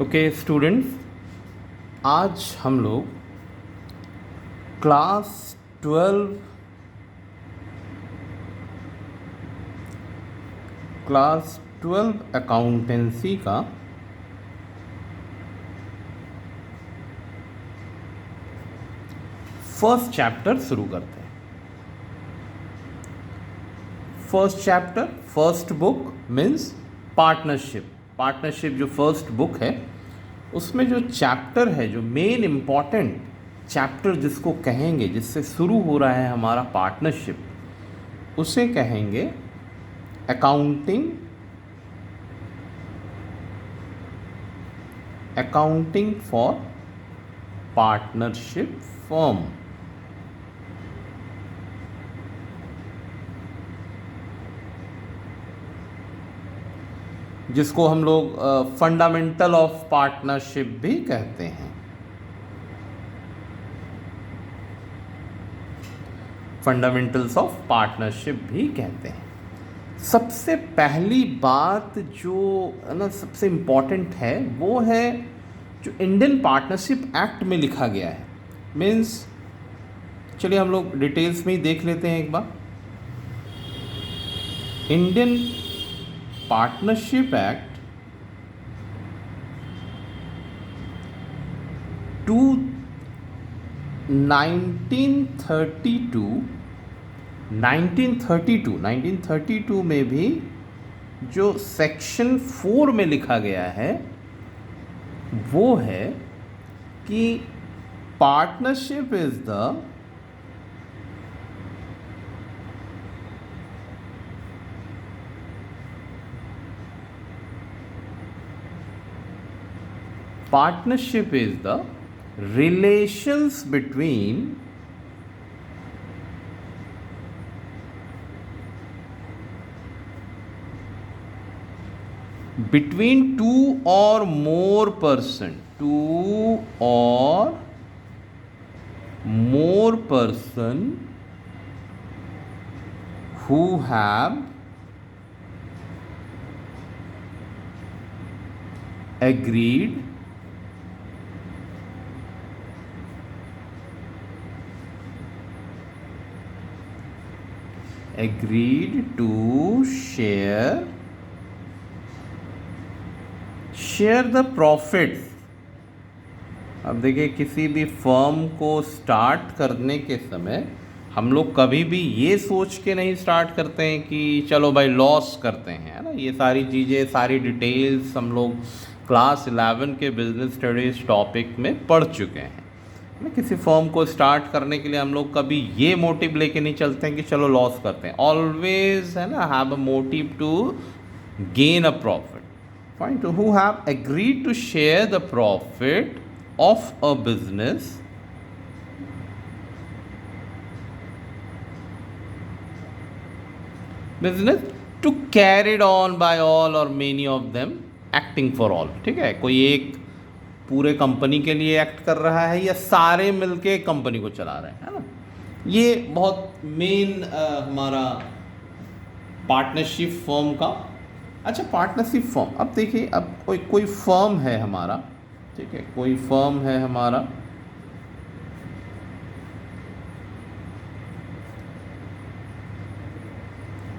Okay students, आज हम लोग क्लास 12 अकाउंटेंसी का फर्स्ट चैप्टर शुरू करते हैं। First chapter, first book means partnership जो फर्स्ट बुक है उसमें जो चैप्टर है, जो मेन इम्पॉर्टेंट चैप्टर जिसको कहेंगे, जिससे शुरू हो रहा है हमारा पार्टनरशिप, उसे कहेंगे अकाउंटिंग फॉर पार्टनरशिप फर्म। जिसको हम लोग फंडामेंटल ऑफ पार्टनरशिप भी कहते हैं। फंडामेंटल्स ऑफ पार्टनरशिप भी कहते हैं। सबसे पहली बात जो है ना, सबसे इम्पॉर्टेंट है, वो है जो इंडियन पार्टनरशिप एक्ट में लिखा गया है। मीन्स चलिए हम लोग डिटेल्स में ही देख लेते हैं एक बार। इंडियन पार्टनरशिप एक्ट 1932 में भी जो सेक्शन 4 में लिखा गया है वो है कि partnership is the relations between two or more person who have agreed to share the profits। अब देखिए, किसी भी फर्म को स्टार्ट करने के समय हम लोग कभी भी ये सोच के नहीं स्टार्ट करते हैं कि चलो भाई लॉस करते हैं, है ना। ये सारी चीज़ें, सारी डिटेल्स हम लोग क्लास 11 के बिजनेस स्टडीज टॉपिक में पढ़ चुके हैं। किसी फर्म को स्टार्ट करने के लिए हम लोग कभी ये मोटिव लेके नहीं चलते हैं कि चलो लॉस करते हैं। ऑलवेज, है ना, have a motive to gain a profit. Fine. Two who have agreed to share the profit of a business to carried on by all or many of them acting for all. ठीक है, कोई एक पूरे company के लिए act कर रहा है या सारे मिलके कंपनी को चला रहे हैं, है ना। ये बहुत मेन हमारा पार्टनरशिप फर्म का। अच्छा, पार्टनरशिप फर्म, अब देखिए, अब कोई फर्म है हमारा, ठीक है, कोई फर्म है हमारा,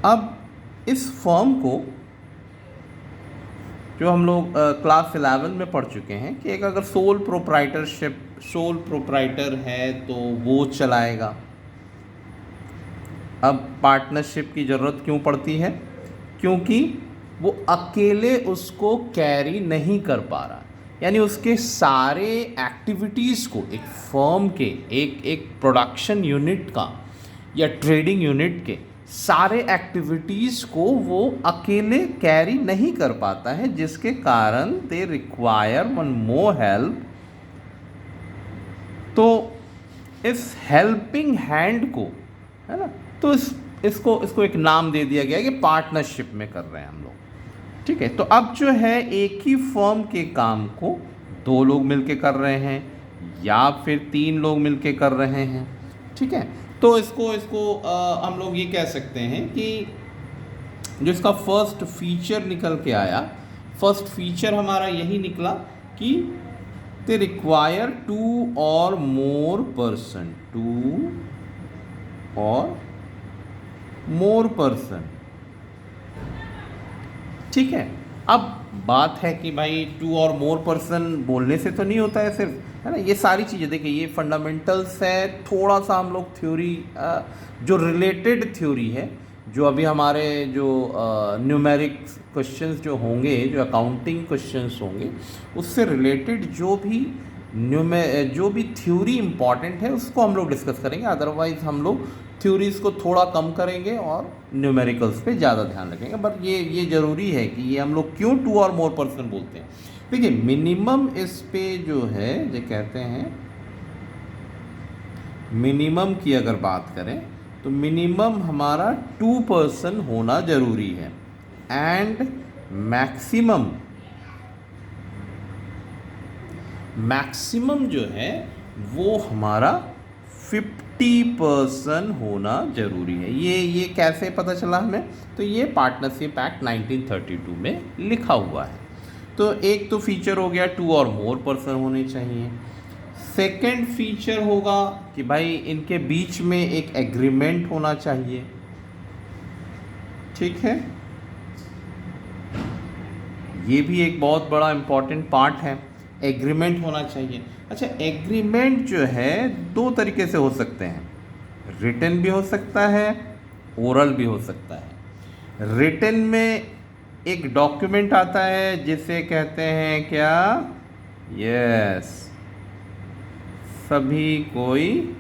अब इस फर्म को जो हम लोग क्लास 11 में पढ़ चुके हैं कि एक अगर सोल प्रोप्राइटर है तो वो चलाएगा। अब पार्टनरशिप की ज़रूरत क्यों पड़ती है? क्योंकि वो अकेले उसको कैरी नहीं कर पा रहा, यानी उसके सारे एक्टिविटीज़ को एक फर्म के, एक प्रोडक्शन यूनिट का या ट्रेडिंग यूनिट के सारे एक्टिविटीज़ को वो अकेले कैरी नहीं कर पाता है, जिसके कारण they require one more help. तो इस हेल्पिंग हैंड को, है ना, तो इसको एक नाम दे दिया गया है कि पार्टनरशिप में कर रहे हैं हम लोग। ठीक है, तो अब जो है एक ही फर्म के काम को 2 लोग मिलके कर रहे हैं या फिर 3 लोग मिलके कर रहे हैं। ठीक है, तो इसको हम लोग ये कह सकते हैं कि जो इसका फर्स्ट फीचर निकल के आया, फर्स्ट फीचर हमारा यही निकला कि they require two or more person, ठीक है। अब बात है कि भाई 2 और मोर पर्सन बोलने से तो नहीं होता है सिर्फ, है ना। ये सारी चीज़ें देखिए, ये फंडामेंटल्स है। थोड़ा सा हम लोग थ्योरी, जो रिलेटेड थ्योरी है, जो अभी हमारे जो न्यूमेरिक क्वेश्चंस जो होंगे, जो अकाउंटिंग क्वेश्चंस होंगे, उससे रिलेटेड जो भी थ्योरी इम्पॉर्टेंट है उसको हम लोग डिस्कस करेंगे। अदरवाइज हम लोग थ्योरीज को थोड़ा कम करेंगे और न्यूमेरिकल्स पे ज़्यादा ध्यान रखेंगे। बट ये ज़रूरी है कि ये हम लोग क्यों 2 और मोर पर्सन बोलते हैं। देखिए, मिनिमम इस पे जो है, जो कहते हैं मिनिमम की अगर बात करें तो मिनिमम हमारा 2 पर्सन होना ज़रूरी है। एंड मैक्सिमम जो है वो हमारा 50% होना ज़रूरी है। ये कैसे पता चला हमें? तो ये पार्टनरशिप एक्ट 1932 में लिखा हुआ है। तो एक तो फीचर हो गया 2 और मोर पर्सन होने चाहिए। सेकंड फीचर होगा कि भाई इनके बीच में एक एग्रीमेंट होना चाहिए, ठीक है। ये भी एक बहुत बड़ा इम्पॉर्टेंट पार्ट है, एग्रीमेंट होना चाहिए। अच्छा, एग्रीमेंट जो है 2 तरीके से हो सकते हैं, रिटन भी हो सकता है, ओरल भी हो सकता है। रिटन में एक डॉक्यूमेंट आता है जिसे कहते हैं क्या? यस, सभी कोई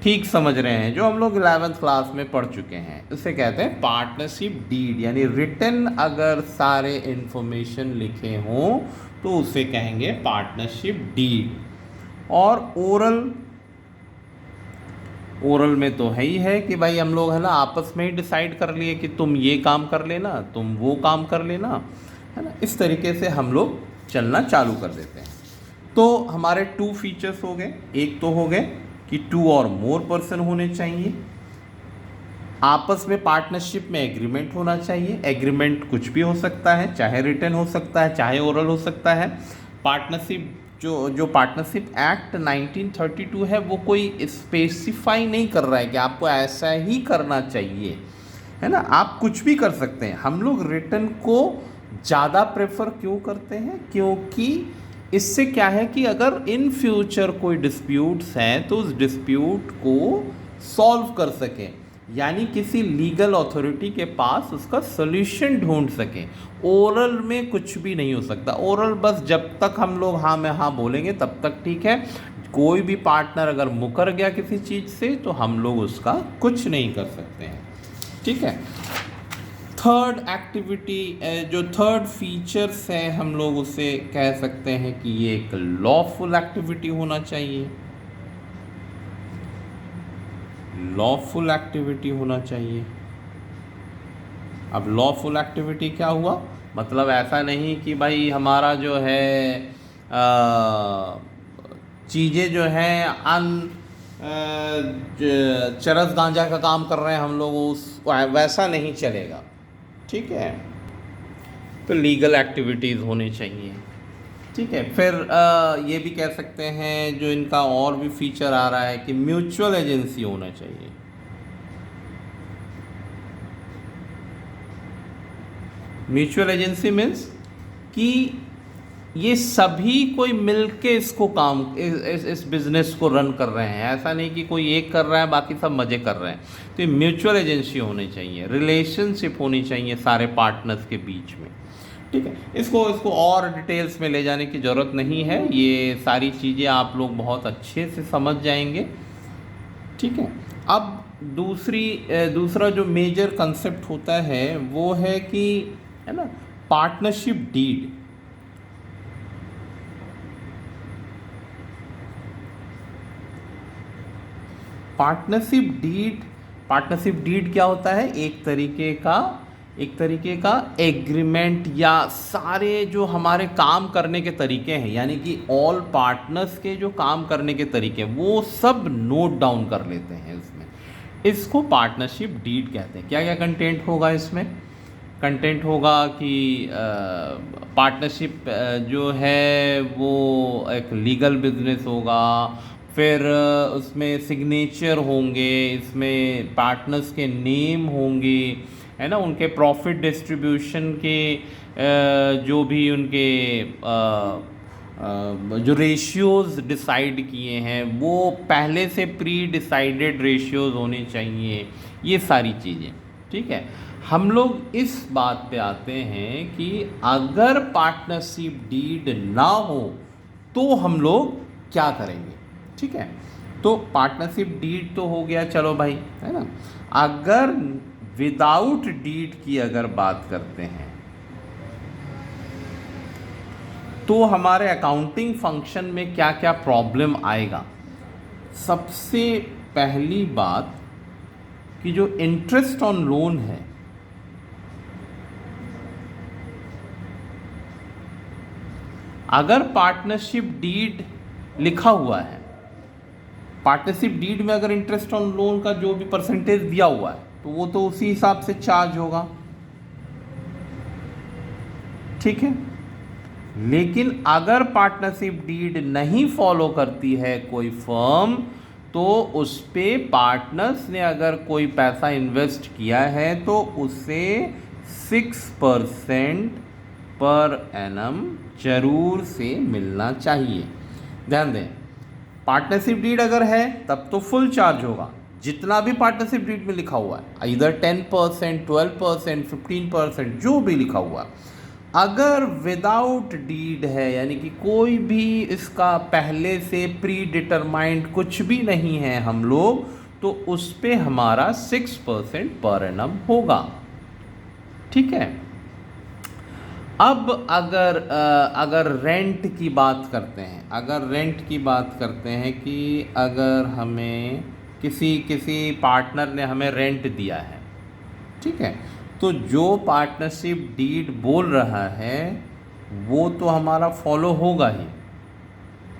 ठीक समझ रहे हैं, जो हम लोग 11th क्लास में पढ़ चुके हैं। उसे कहते हैं पार्टनरशिप डीड, यानी रिटन अगर सारे इन्फॉर्मेशन लिखे हों तो उसे कहेंगे पार्टनरशिप डीड। और ओरल में तो है ही है कि भाई हम लोग, है ना, आपस में ही डिसाइड कर लिए कि तुम ये काम कर लेना, तुम वो काम कर लेना, है ना। इस तरीके से हम लोग चलना चालू कर देते हैं। तो हमारे 2 फीचर्स हो गए। एक तो हो गए कि 2 और मोर पर्सन होने चाहिए, आपस में पार्टनरशिप में एग्रीमेंट होना चाहिए। एग्रीमेंट कुछ भी हो सकता है, चाहे रिटन हो सकता है, चाहे ओरल हो सकता है। पार्टनरशिप जो पार्टनरशिप एक्ट 1932 है वो कोई स्पेसिफाई नहीं कर रहा है कि आपको ऐसा ही करना चाहिए, है ना। आप कुछ भी कर सकते हैं। हम लोग रिटन को ज़्यादा प्रेफर क्यों करते हैं? क्योंकि इससे क्या है कि अगर इन फ्यूचर कोई डिस्प्यूट्स हैं तो उस डिस्प्यूट को सॉल्व कर सकें, यानी किसी लीगल अथॉरिटी के पास उसका सॉल्यूशन ढूंढ सकें। ओरल में कुछ भी नहीं हो सकता। ओरल बस जब तक हम लोग हाँ में हाँ बोलेंगे तब तक ठीक है। कोई भी पार्टनर अगर मुकर गया किसी चीज़ से तो हम लोग उसका कुछ नहीं कर सकते हैं, ठीक है। थर्ड एक्टिविटी, जो थर्ड फीचर्स है, हम लोग उसे कह सकते हैं कि ये एक लॉफुल एक्टिविटी होना चाहिए। लॉफुल एक्टिविटी होना चाहिए। अब लॉफुल एक्टिविटी क्या हुआ? मतलब ऐसा नहीं कि भाई हमारा जो है चीज़ें जो हैं चरस गांजा का काम कर रहे हैं हम लोग, उस वैसा नहीं चलेगा, ठीक है। तो लीगल एक्टिविटीज़ होनी चाहिए, ठीक है। फिर ये भी कह सकते हैं, जो इनका और भी फीचर आ रहा है कि म्यूचुअल एजेंसी होना चाहिए। म्यूचुअल एजेंसी मीन्स कि ये सभी कोई मिलके इसको काम इस बिज़नेस को रन कर रहे हैं। ऐसा नहीं कि कोई एक कर रहा है बाकी सब मज़े कर रहे हैं। तो ये म्यूचुअल एजेंसी होनी चाहिए, रिलेशनशिप होनी चाहिए सारे पार्टनर्स के बीच में, ठीक है। इसको और डिटेल्स में ले जाने की ज़रूरत नहीं है। ये सारी चीज़ें आप लोग बहुत अच्छे से समझ जाएंगे, ठीक है। अब दूसरा जो मेजर कंसेप्ट होता है वो है कि, है ना, पार्टनरशिप डीड। पार्टनरशिप डीड क्या होता है? एक तरीके का एग्रीमेंट, या सारे जो हमारे काम करने के तरीके हैं, यानी कि ऑल पार्टनर्स के जो काम करने के तरीके हैं वो सब नोट डाउन कर लेते हैं इसमें। इसको पार्टनरशिप डीड कहते हैं। क्या क्या कंटेंट होगा इसमें? कंटेंट होगा कि पार्टनरशिप जो है वो एक लीगल बिजनेस होगा, फिर उसमें सिग्नेचर होंगे, इसमें पार्टनर्स के नेम होंगे, है ना, उनके प्रॉफिट डिस्ट्रीब्यूशन के जो भी उनके जो रेशियोज़ डिसाइड किए हैं वो पहले से प्री डिसाइडेड रेशियोज़ होने चाहिए, ये सारी चीज़ें। ठीक है, हम लोग इस बात पे आते हैं कि अगर पार्टनरशिप डीड ना हो तो हम लोग क्या करेंगे। ठीक है, तो पार्टनरशिप डीड तो हो गया, चलो भाई, है ना। अगर विदाउट डीड की अगर बात करते हैं तो हमारे अकाउंटिंग फंक्शन में क्या क्या प्रॉब्लम आएगा। सबसे पहली बात कि जो इंटरेस्ट ऑन लोन है, अगर पार्टनरशिप डीड लिखा हुआ है, पार्टनरशिप डीड में अगर इंटरेस्ट ऑन लोन का जो भी परसेंटेज दिया हुआ है तो वो तो उसी हिसाब से चार्ज होगा। ठीक है, लेकिन अगर पार्टनरशिप डीड नहीं फॉलो करती है कोई फर्म तो उस पे पार्टनर्स ने अगर कोई पैसा इन्वेस्ट किया है तो उसे 6% पर एनम जरूर से मिलना चाहिए। ध्यान दें, पार्टनरशिप डीड अगर है तब तो फुल चार्ज होगा, जितना भी पार्टनरशिप डीड में लिखा हुआ है, इधर 10%, 12%, 15%, जो भी लिखा हुआ है। अगर विदाउट डीड है, यानी कि कोई भी इसका पहले से प्री डिटरमाइंड कुछ भी नहीं है हम लोग, तो उस पे हमारा 6% पर एनम होगा। ठीक है, अब अगर रेंट की बात करते हैं, अगर रेंट की बात करते हैं कि अगर हमें किसी पार्टनर ने हमें रेंट दिया है, ठीक है, तो जो पार्टनरशिप डीड बोल रहा है वो तो हमारा फॉलो होगा ही।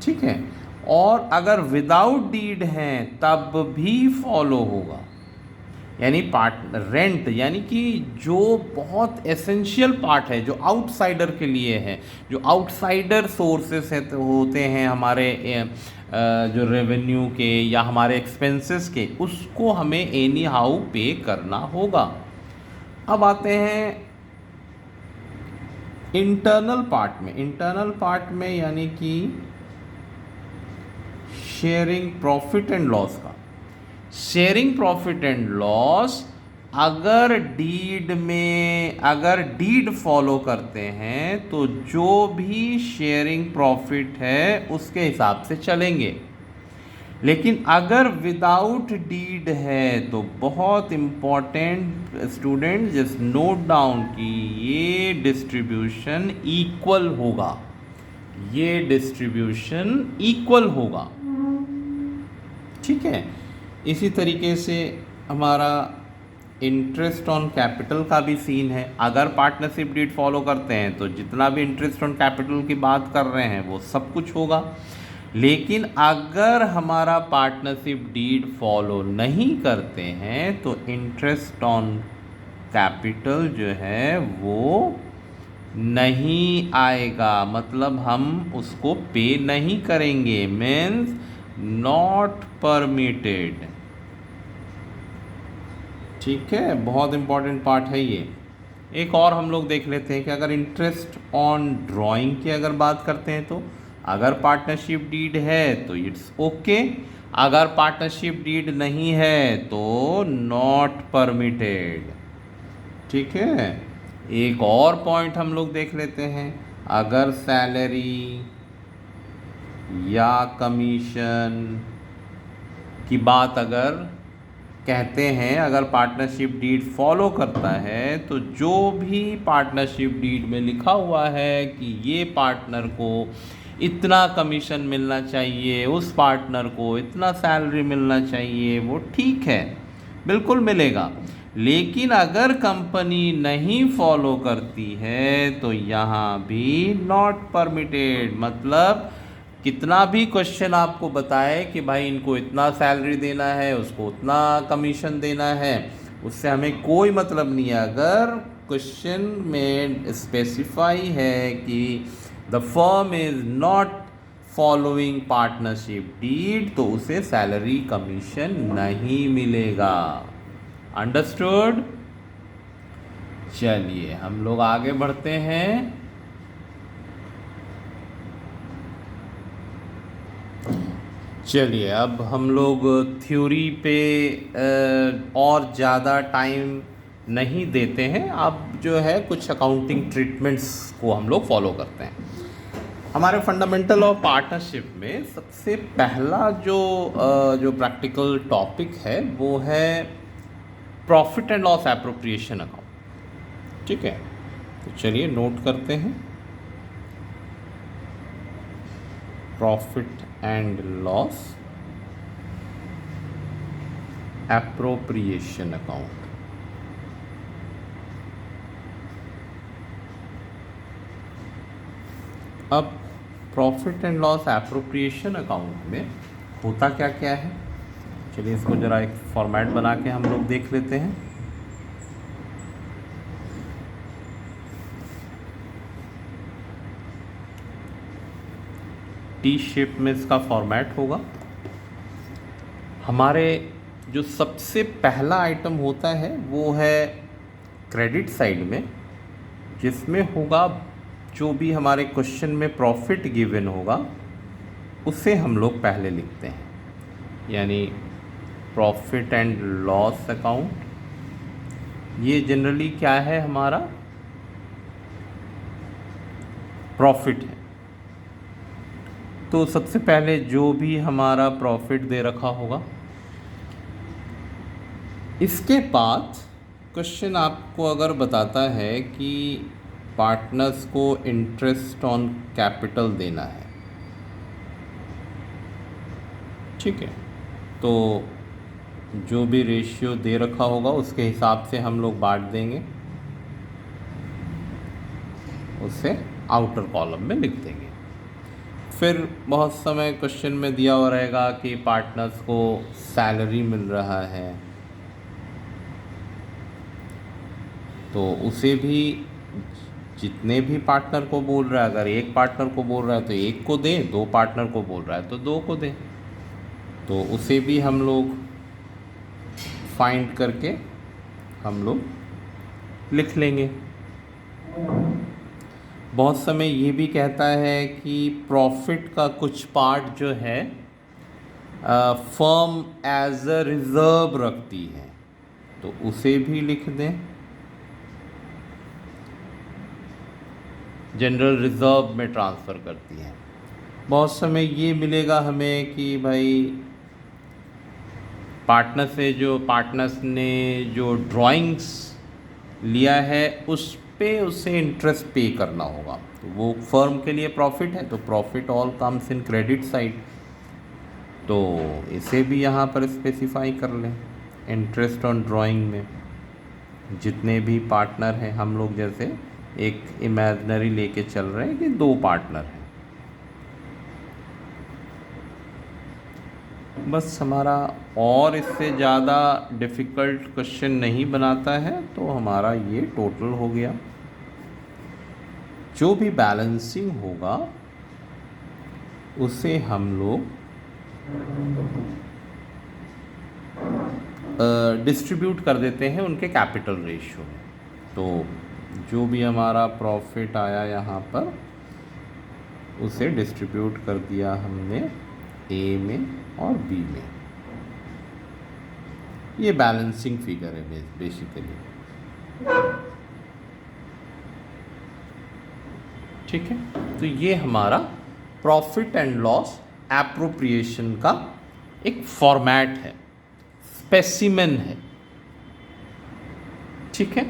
ठीक है, और अगर विदाउट डीड है तब भी फॉलो होगा। यानी रेंट यानी कि जो बहुत एसेंशियल पार्ट है, जो आउटसाइडर के लिए है, जो आउटसाइडर सोर्सेस होते हैं हमारे जो रेवेन्यू के या हमारे एक्सपेंसेस के, उसको हमें एनी हाउ पे करना होगा। अब आते हैं इंटरनल पार्ट में यानी कि शेयरिंग प्रॉफिट एंड लॉस का। शेयरिंग प्रॉफिट एंड लॉस अगर डीड फॉलो करते हैं तो जो भी शेयरिंग प्रॉफिट है उसके हिसाब से चलेंगे, लेकिन अगर विदाउट डीड है तो बहुत important student just note down कि ये डिस्ट्रीब्यूशन इक्वल होगा, ये डिस्ट्रीब्यूशन इक्वल होगा। ठीक है, इसी तरीके से हमारा इंटरेस्ट ऑन कैपिटल का भी सीन है। अगर पार्टनरशिप डीड फॉलो करते हैं तो जितना भी इंटरेस्ट ऑन कैपिटल की बात कर रहे हैं वो सब कुछ होगा, लेकिन अगर हमारा पार्टनरशिप डीड फॉलो नहीं करते हैं तो इंटरेस्ट ऑन कैपिटल जो है वो नहीं आएगा, मतलब हम उसको पे नहीं करेंगे, मीन्स नॉट परमिटेड। ठीक है, बहुत इंपॉर्टेंट पार्ट है ये। एक और हम लोग देख लेते हैं कि अगर इंटरेस्ट ऑन ड्राइंग की अगर बात करते हैं तो अगर पार्टनरशिप डीड है तो इट्स ओके, अगर पार्टनरशिप डीड नहीं है तो नॉट परमिटेड। ठीक है, एक और पॉइंट हम लोग देख लेते हैं, अगर सैलरी या कमीशन की बात अगर कहते हैं, अगर पार्टनरशिप डीड फॉलो करता है तो जो भी पार्टनरशिप डीड में लिखा हुआ है कि ये पार्टनर को इतना कमीशन मिलना चाहिए, उस पार्टनर को इतना सैलरी मिलना चाहिए, वो ठीक है, बिल्कुल मिलेगा। लेकिन अगर कंपनी नहीं फॉलो करती है तो यहाँ भी नॉट परमिटेड, मतलब कितना भी क्वेश्चन आपको बताए कि भाई इनको इतना सैलरी देना है, उसको उतना कमीशन देना है, उससे हमें कोई मतलब नहीं है। अगर क्वेश्चन में स्पेसिफाई है कि the firm is not following partnership deed, तो उसे सैलरी कमीशन नहीं मिलेगा। अंडरस्टूड? चलिए हम लोग आगे बढ़ते हैं। चलिए अब हम लोग थ्योरी पे और ज़्यादा टाइम नहीं देते हैं। अब जो है कुछ अकाउंटिंग ट्रीटमेंट्स को हम लोग फॉलो करते हैं। हमारे फंडामेंटल ऑफ पार्टनरशिप में सबसे पहला जो प्रैक्टिकल टॉपिक है वो है profit and loss appropriation account. ठीक है, तो चलिए नोट करते हैं। Profit and loss appropriation account. अब profit and loss appropriation account में होता क्या क्या है, चलिए इसको ज़रा एक फॉर्मेट बना के हम लोग देख लेते हैं। टी शेप में इसका फॉर्मेट होगा। हमारे जो सबसे पहला आइटम होता है वो है क्रेडिट साइड में, जिसमें होगा जो भी हमारे क्वेश्चन में प्रॉफिट गिवन होगा उसे हम लोग पहले लिखते हैं, यानी प्रॉफिट एंड लॉस अकाउंट। ये जनरली क्या है, हमारा प्रॉफिट है। तो सबसे पहले जो भी हमारा प्रॉफिट दे रखा होगा, इसके बाद क्वेश्चन आपको अगर बताता है कि पार्टनर्स को इंटरेस्ट ऑन कैपिटल देना है, ठीक है, तो जो भी रेशियो दे रखा होगा उसके हिसाब से हम लोग बांट देंगे, उसे आउटर कॉलम में लिख देंगे। फिर बहुत समय क्वेश्चन में दिया हुआ रहेगा कि पार्टनर्स को सैलरी मिल रहा है, तो उसे भी जितने भी पार्टनर को बोल रहा है, अगर एक पार्टनर को बोल रहा है तो एक को दें, दो पार्टनर को बोल रहा है तो दो को दें, तो उसे भी हम लोग फाइंड करके हम लोग लिख लेंगे। बहुत समय ये भी कहता है कि प्रॉफिट का कुछ पार्ट जो है फर्म एज अ रिज़र्व रखती है, तो उसे भी लिख दें, जनरल रिज़र्व में ट्रांसफ़र करती है। बहुत समय ये मिलेगा हमें कि भाई पार्टनर्स ने जो ड्राइंग्स लिया है उस पे उसे इंटरेस्ट पे करना होगा, तो वो फर्म के लिए प्रॉफिट है, तो profit all comes in credit side, तो इसे भी यहाँ पर स्पेसिफाई कर लें। इंटरेस्ट ऑन ड्राइंग में जितने भी पार्टनर हैं, हम लोग जैसे एक इमेजिनरी लेके चल रहे हैं कि दो पार्टनर हैं, बस हमारा और इससे ज़्यादा डिफ़िकल्ट क्वेश्चन नहीं बनाता है, तो हमारा ये टोटल हो गया। जो भी बैलेंसिंग होगा उसे हम लोग डिस्ट्रीब्यूट कर देते हैं उनके कैपिटल रेशियो में। तो जो भी हमारा प्रॉफिट आया यहाँ पर उसे डिस्ट्रीब्यूट कर दिया हमने ए में और बी में। ये बैलेंसिंग फिगर है बेसिकली, ठीक है। तो ये हमारा प्रॉफिट एंड लॉस एप्रोप्रिएशन का एक फॉर्मेट है, स्पेसिमेन है, ठीक है।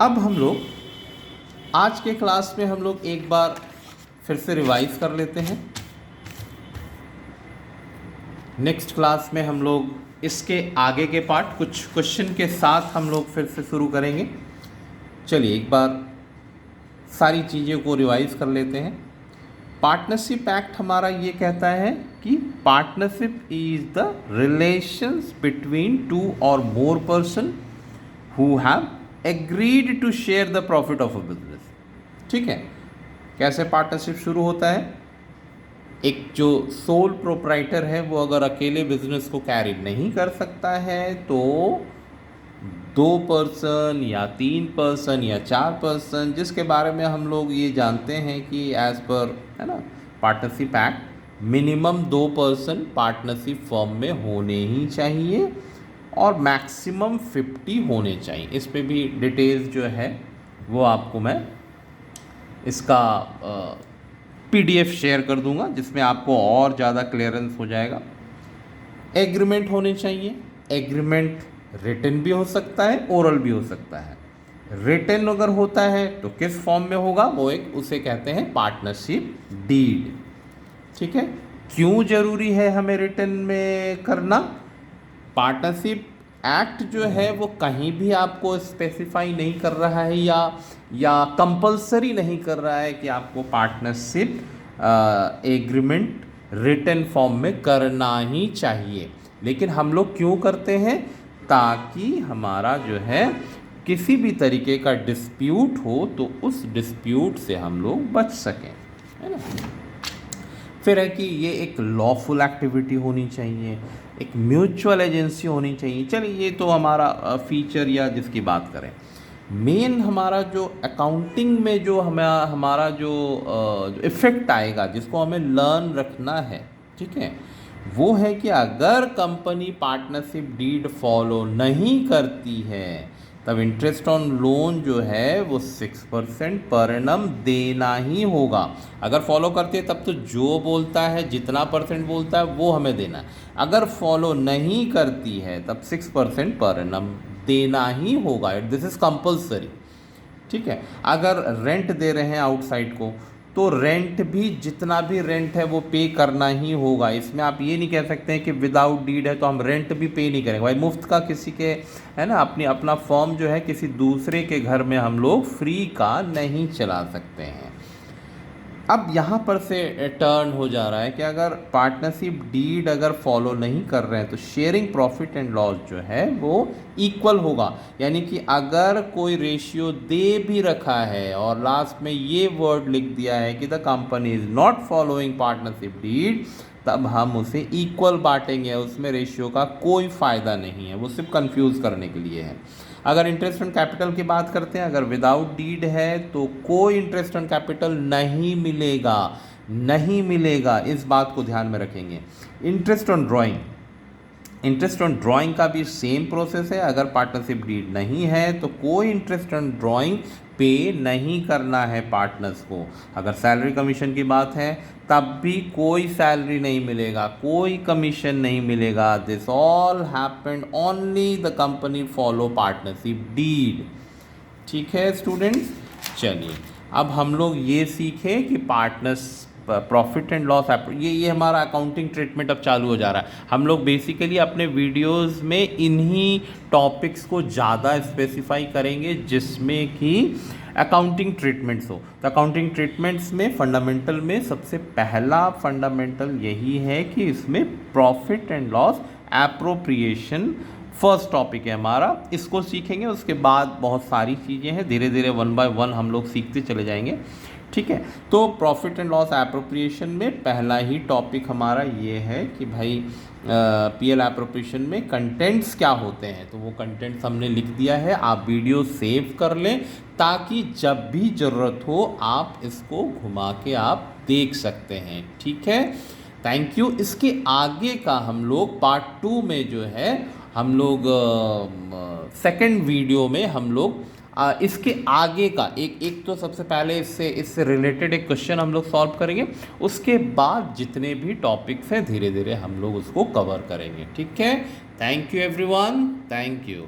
अब हम लोग आज के क्लास में हम लोग एक बार फिर से रिवाइज कर लेते हैं। नेक्स्ट क्लास में हम लोग इसके आगे के पार्ट कुछ क्वेश्चन के साथ हम लोग फिर से शुरू करेंगे। चलिए एक बार सारी चीज़ों को रिवाइज कर लेते हैं। पार्टनरशिप एक्ट हमारा ये कहता है कि partnership is the relations between two or more person who have agreed to share the profit of a business. ठीक है, कैसे पार्टनरशिप शुरू होता है? एक जो सोल प्रोप्राइटर है वो अगर अकेले बिजनेस को कैरी नहीं कर सकता है तो 2 पर्सन या 3 पर्सन या 4 पर्सन, जिसके बारे में हम लोग ये जानते हैं कि एज पर है ना partnership act minimum 2 person partnership firm में होने ही चाहिए और मैक्सिमम 50 होने चाहिए। इस पे भी डिटेल्स जो है वो आपको मैं इसका PDF शेयर कर दूंगा, जिसमें आपको और ज़्यादा क्लियरेंस हो जाएगा। एग्रीमेंट होने चाहिए। एग्रीमेंट रिटन भी हो सकता है, ओरल भी हो सकता है। रिटन अगर होता है तो किस फॉर्म में होगा? वो एक उसे कहते हैं पार्टनरशिप डीड। ठीक है, क्यों जरूरी है हमें रिटन में करना? पार्टनरशिप एक्ट जो है वो कहीं भी आपको स्पेसिफाई नहीं कर रहा है या कंपलसरी नहीं कर रहा है कि आपको पार्टनरशिप एग्रीमेंट रिटन फॉर्म में करना ही चाहिए। लेकिन हम लोग क्यों करते हैं? ताकि हमारा जो है किसी भी तरीके का डिस्प्यूट हो तो उस डिस्प्यूट से हम लोग बच सकें, है ना। फिर है कि ये एक लॉफुल एक्टिविटी होनी चाहिए, एक म्यूचुअल एजेंसी होनी चाहिए। चलिए, ये तो हमारा फीचर या जिसकी बात करें। मेन हमारा जो अकाउंटिंग में जो हमारा जो इफ़ेक्ट आएगा, जिसको हमें लर्न रखना है, ठीक है, वो है कि अगर कंपनी पार्टनरशिप डीड फॉलो नहीं करती है तब इंटरेस्ट ऑन लोन जो है वो 6% पर एनम देना ही होगा। अगर फॉलो करती है तब तो जो बोलता है, जितना परसेंट बोलता है वो हमें देना है। अगर फॉलो नहीं करती है तब 6% पर एनम देना ही होगा। This is compulsory. ठीक है, अगर रेंट दे रहे हैं आउटसाइड को तो रेंट भी, जितना भी रेंट है वो पे करना ही होगा। इसमें आप ये नहीं कह सकते हैं कि विदाउट डीड है तो हम रेंट भी पे नहीं करेंगे। भाई मुफ्त का किसी के, है ना, अपना फॉर्म जो है किसी दूसरे के घर में हम लोग फ्री का नहीं चला सकते हैं। अब यहाँ पर से टर्न हो जा रहा है कि अगर पार्टनरशिप डीड अगर फॉलो नहीं कर रहे हैं तो शेयरिंग प्रॉफिट एंड लॉस जो है वो इक्वल होगा। यानी कि अगर कोई रेशियो दे भी रखा है और लास्ट में ये वर्ड लिख दिया है कि the company is not following partnership deed, तब हम उसे इक्वल बांटेंगे। उसमें रेशियो का कोई फ़ायदा नहीं है, वो सिर्फ कंफ्यूज करने के लिए है। अगर इंटरेस्ट ऑन कैपिटल की बात करते हैं, अगर विदाउट डीड है तो कोई इंटरेस्ट ऑन कैपिटल नहीं मिलेगा, नहीं मिलेगा। इस बात को ध्यान में रखेंगे। Interest on drawing, interest on drawing का भी सेम प्रोसेस है। अगर पार्टनरशिप डीड नहीं है तो कोई इंटरेस्ट ऑन ड्राइंग पे नहीं करना है पार्टनर्स को। अगर सैलरी कमीशन की बात है तब भी कोई सैलरी नहीं मिलेगा, कोई कमीशन नहीं मिलेगा। This all happened only the company follow partnership deed. ठीक है स्टूडेंट्स, चलिए अब हम लोग ये सीखें कि पार्टनर्स प्रॉफिट एंड लॉस, ये हमारा अकाउंटिंग ट्रीटमेंट अब चालू हो जा रहा है। हम लोग बेसिकली अपने वीडियोस में इन्हीं टॉपिक्स को ज़्यादा स्पेसिफाई करेंगे जिसमें कि अकाउंटिंग ट्रीटमेंट्स हो। तो अकाउंटिंग ट्रीटमेंट्स में फंडामेंटल में सबसे पहला फंडामेंटल यही है कि इसमें profit and loss appropriation first topic है हमारा। इसको सीखेंगे, उसके बाद बहुत सारी चीज़ें हैं, धीरे धीरे 1 बाय 1 हम लोग सीखते चले जाएंगे। ठीक है, तो प्रॉफिट एंड लॉस एप्रोप्रिएशन में पहला ही टॉपिक हमारा ये है कि भाई PL एप्रोप्रिएशन में कंटेंट्स क्या होते हैं। तो वो कंटेंट्स हमने लिख दिया है, आप वीडियो सेव कर लें ताकि जब भी ज़रूरत हो आप इसको घुमा के आप देख सकते हैं। ठीक है, थैंक यू। इसके आगे का हम लोग पार्ट 2 में जो है हम लोग सेकंड वीडियो में हम लोग इसके आगे का एक तो सबसे पहले इससे रिलेटेड एक क्वेश्चन हम लोग सॉल्व करेंगे। उसके बाद जितने भी टॉपिक्स हैं धीरे धीरे हम लोग उसको कवर करेंगे। ठीक है, thank you everyone, thank you.